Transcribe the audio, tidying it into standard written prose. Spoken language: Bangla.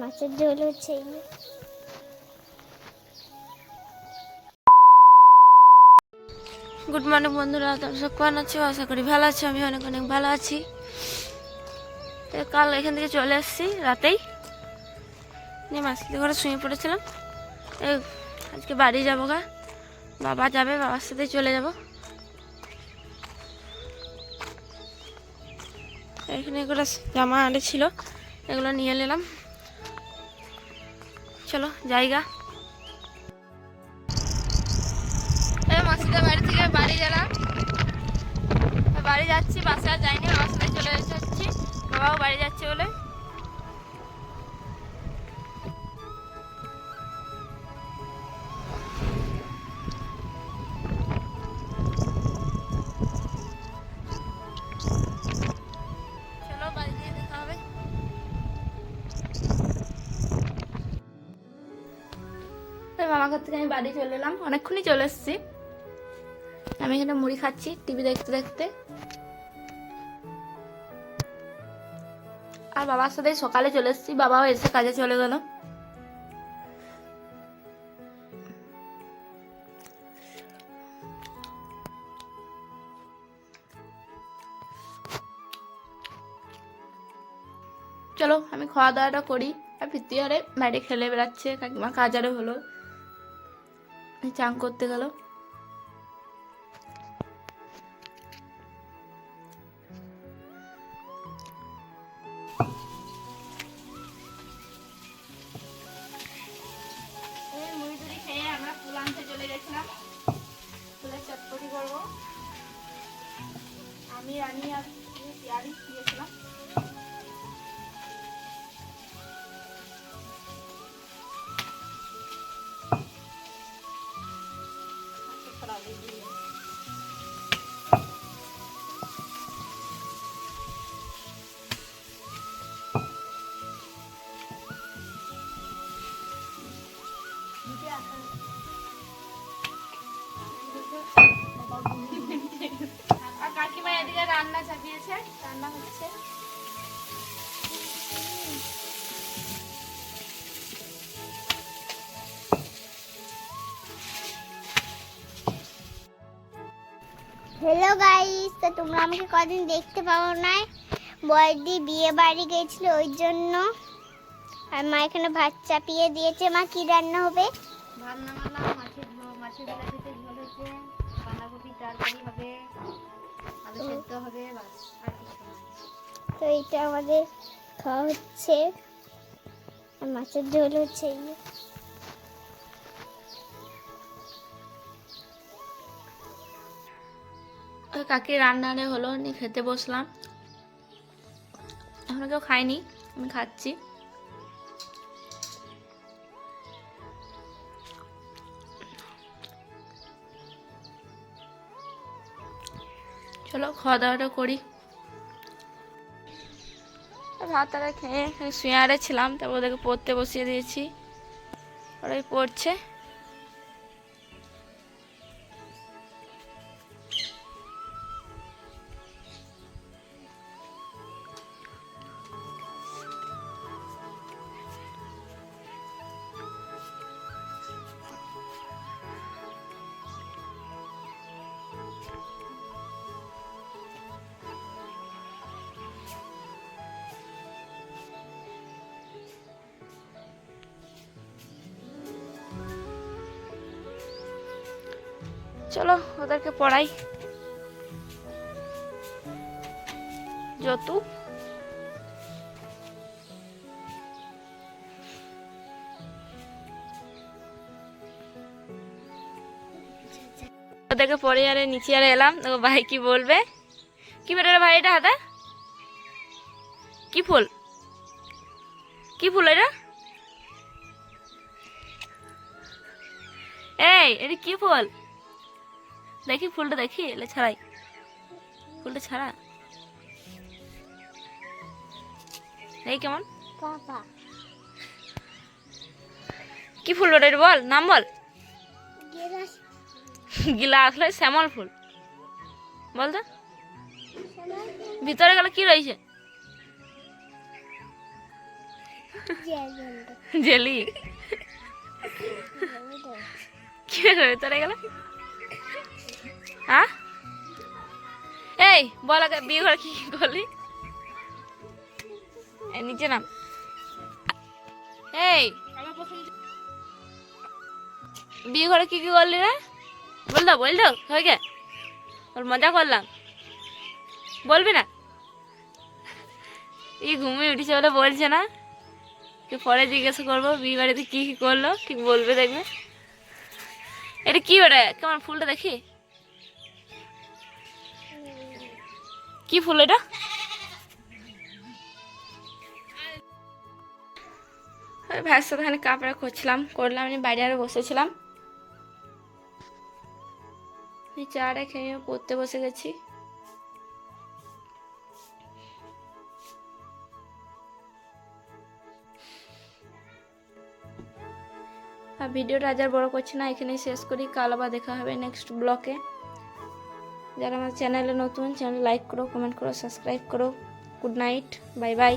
মাছের ঝোল হচ্ছে। গুড মর্নিং বন্ধুরা, তোমরা সব কেমন আছো? আশা করি ভালো আছো। আমি অনেক অনেক ভালো আছি। তো কাল এখান থেকে চলে এসেছি রাতেই, নিয়ে মাসিদের ঘরে শুয়ে পড়েছিলাম। এই আজকে বাড়ি যাবো গা, বাবা যাবে, বাবার সাথেই চলে যাব। এখানে এগুলো জামা আনে ছিল, এগুলো নিয়ে নিলাম। চলো জায়গা মাসিদের বাড়ি থেকে বাড়ি গেলাম, বাড়ি যাচ্ছি। বাসে আর যাইনি, বাবার সাথে চলে এসেছি। বাবাও বাড়ি যাচ্ছে বলে। চলো বাড়ি গিয়ে দেখা হবে। মামা ঘর থেকে আমি বাড়ি চলে এলাম, অনেকক্ষণই চলে এসেছি। আমি এখানে মুড়ি খাচ্ছি টিভি দেখতে দেখতে। আর বাবার সাথে সকালে চলে এসেছি, বাবাও এসে কাজে চলে গেল। চলো আমি খাওয়া দাওয়াটা করি। আর ফিরতি আরে বাইরে খেলে বেড়াচ্ছে, কাকিমা কাজ আরে হলো, চান করতে গেল। মুড়ি টুড়ি খেয়ে আমরা ফুল আনতে চলে গেছিলাম, ফুলের চটপটি করবো। আমি রানি আর পেয়ারি দিয়েছিলাম। আর কাকিমা এদিকে রান্না চাপিয়েছে, রান্না হচ্ছে। হ্যালো গাইস, তো তোমরা আমাকে কদিন দেখতে পাও নাই। বয়দি বিয়ে বাড়ি গেছিল, ওই জন্য। আর মা এখানে ভাত চাপিয়ে দিয়েছে। মা কি রান্না হবে? ভাত নামালাম, মাছের বিলাতিতে ঝোল হচ্ছে, বাঁধাকপি তরকারি হবে, আলু সেদ্ধ হবে, বাস আর কিছু না। তো এটা আমাদের খাওয়া হচ্ছে, আর মাছের ঝোল হচ্ছে। ওই কাকি রান্নারে হলো, নিয়ে খেতে বসলাম। এখনো কেউ খায়নি, আমি খাচ্ছি। চলো খাওয়া দাওয়াটা করি। ভাত তারা খেয়ে শুয়ে আরে ছিলাম, তারপর ওদেরকে পড়তে বসিয়ে দিয়েছি, ওরাই পড়ছে। চলো ওদেরকে পড়াই। যতু ওদেরকে পড়ে আরে নিচে আরে এলাম। দেখো ভাই কি বলবে। কি বেরোলে ভাই, এটা হাতে কি ফুল? কি ফুল এটা? এই এটা কি ফুল? দেখি ফুলটা, দেখি এলে ছাড়াই, ফুলটা ছাড়া। এই কেমন কি ফুল ওটা, এটা বল, নাম বল। গিলাস লয়, শ্যামল ফুল বল তো। ভিতরে গেলে কি রয়েছে? জেলি কি হলো তোরা গেল? হ্যাঁ এই বল আগে বিয়ে করে কি কি করলি? নিচে নাম। এই বিয়ে করে কি কি করলি রে? বল দাও হয়ে গে, ওর মজা করলাম, বলবি না? এই ঘুমিয়ে উঠেছে বলে বলছে না, কি পরে জিজ্ঞাসা করবো বিয়ে বাড়িতে কি কি করলো, ঠিক বলবে দেখবে। এটা কি ওটা কেমন ফুলটা দেখি, কি ফুল এটা? ভাইয়ের সাথে খানি কাপড় করলাম, আমি বাইরে আরো বসেছিলাম। চাটা খেয়ে পড়তে বসে গেছি। আর ভিডিওটা আজ আর বড় করছি না, এখানেই শেষ করি। কাল আবার দেখা হবে নেক্সট ব্লগে। যারা আমার চ্যানেলে নতুন, চ্যানেল লাইক করো, কমেন্ট করো, সাবস্ক্রাইব করো। Good night, bye bye.